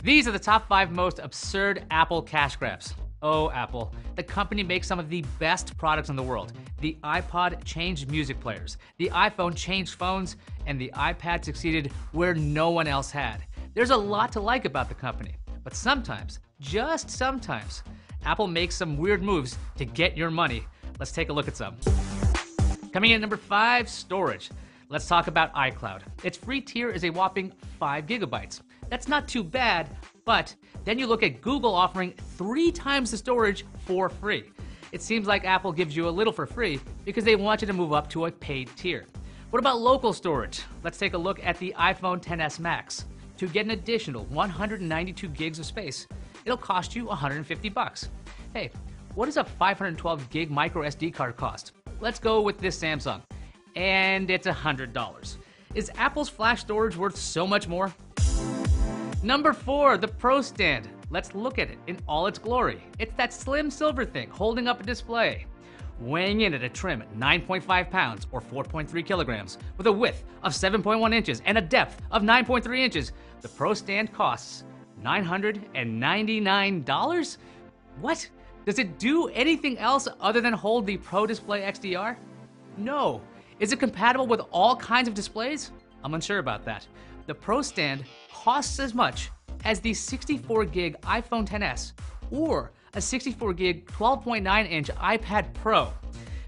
These are the top 5 most absurd Apple cash grabs. Oh, Apple. The company makes some of the best products in the world. The iPod changed music players, the iPhone changed phones, and the iPad succeeded where no one else had. There's a lot to like about the company, but sometimes, just sometimes, Apple makes some weird moves to get your money. Let's take a look at some. Coming in at number 5, storage. Let's talk about iCloud. Its free tier is a whopping 5 gigabytes. That's not too bad, but then you look at Google offering 3 times the storage for free. It seems like Apple gives you a little for free because they want you to move up to a paid tier. What about local storage? Let's take a look at the iPhone XS Max. To get an additional 192 gigs of space, it'll cost you $150. Hey, what does a 512 gig micro SD card cost? Let's go with this Samsung. And it's $100. Is Apple's flash storage worth so much more? Number 4, the Pro Stand. Let's look at it in all its glory. It's that slim silver thing holding up a display. Weighing in at a trim 9.5 pounds or 4.3 kilograms, with a width of 7.1 inches and a depth of 9.3 inches, the Pro Stand costs $999? What? Does it do anything else other than hold the Pro Display XDR? No. Is it compatible with all kinds of displays? I'm unsure about that. The Pro Stand costs as much as the 64 gig iPhone XS or a 64 gig 12.9 inch iPad Pro.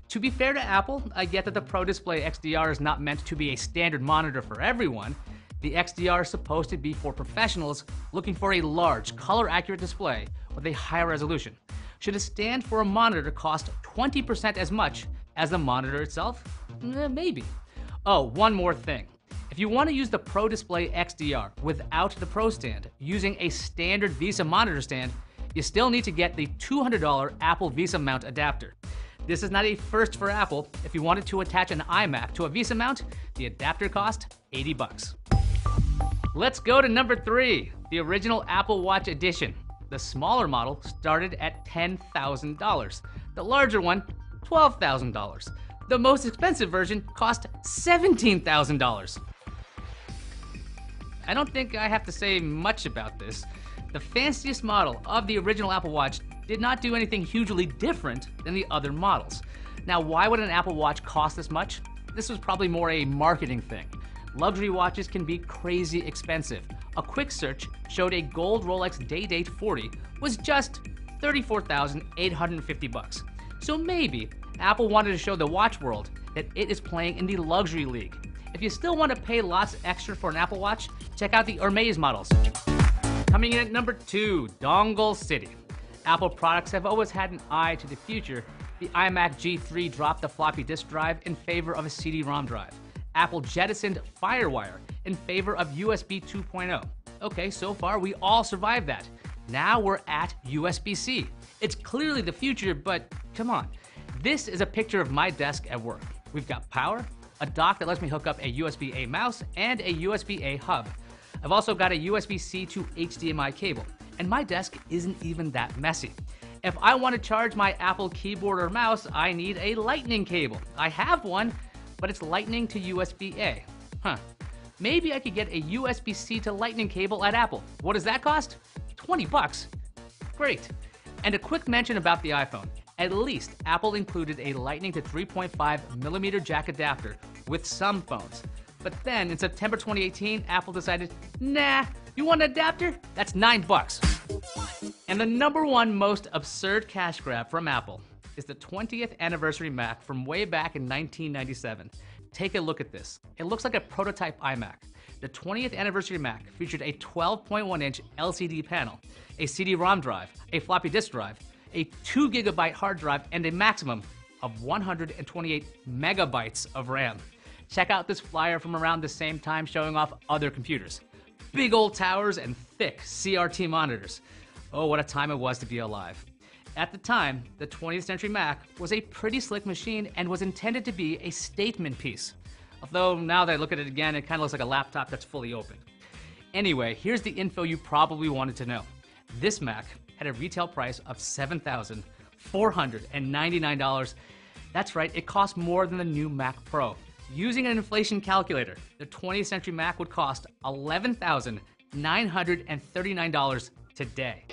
To be fair to Apple, I get that the Pro Display XDR is not meant to be a standard monitor for everyone. The XDR is supposed to be for professionals looking for a large, color-accurate display with a higher resolution. Should a stand for a monitor cost 20% as much as the monitor itself? Maybe. Oh, one more thing. If you want to use the Pro Display XDR without the Pro Stand, using a standard VESA monitor stand, you still need to get the $200 Apple VESA mount adapter. This is not a first for Apple. If you wanted to attach an iMac to a VESA mount, the adapter cost $80. Let's go to number 3, the original Apple Watch Edition. The smaller model started at $10,000. The larger one, $12,000. The most expensive version cost $17,000. I don't think I have to say much about this. The fanciest model of the original Apple Watch did not do anything hugely different than the other models. Now, why would an Apple Watch cost this much? This was probably more a marketing thing. Luxury watches can be crazy expensive. A quick search showed a gold Rolex Day-Date 40 was just $34,850. So maybe Apple wanted to show the watch world that it is playing in the luxury league. If you still want to pay lots extra for an Apple Watch, check out the Hermes models. Coming in at number 2, Dongle City. Apple products have always had an eye to the future. The iMac G3 dropped the floppy disk drive in favor of a CD-ROM drive. Apple jettisoned FireWire in favor of USB 2.0. Okay, so far we all survived that. Now we're at USB-C. It's clearly the future, but come on. This is a picture of my desk at work. We've got power, a dock that lets me hook up a USB-A mouse, and a USB-A hub. I've also got a USB-C to HDMI cable, and my desk isn't even that messy. If I want to charge my Apple keyboard or mouse, I need a lightning cable. I have one, but it's lightning to USB-A. Maybe I could get a USB-C to lightning cable at Apple. What does that cost? $20. Great. And a quick mention about the iPhone. At least Apple included a lightning to 3.5mm jack adapter with some phones. But then in September 2018, Apple decided, nah, you want an adapter? That's $9. And the number 1 most absurd cash grab from Apple is the 20th anniversary Mac from way back in 1997. Take a look at this. It looks like a prototype iMac. The 20th anniversary Mac featured a 12.1-inch LCD panel, a CD-ROM drive, a floppy disk drive, a 2 gigabyte hard drive, and a maximum of 128 megabytes of RAM. Check out this flyer from around the same time showing off other computers. Big old towers and thick CRT monitors. Oh, what a time it was to be alive. At the time, the 20th Century Mac was a pretty slick machine and was intended to be a statement piece. Although now that I look at it again, it kind of looks like a laptop that's fully open. Anyway, here's the info you probably wanted to know. This Mac had a retail price of $7,499. That's right, it cost more than the new Mac Pro. Using an inflation calculator, the 20th Century Mac would cost $11,999 $939 today.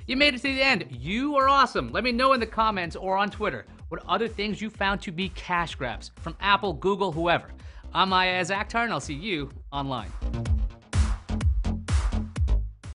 You made it to the end. You are awesome. Let me know in the comments or on Twitter what other things you found to be cash grabs from Apple, Google, whoever. I'm Maya Akhtar, and I'll see you online.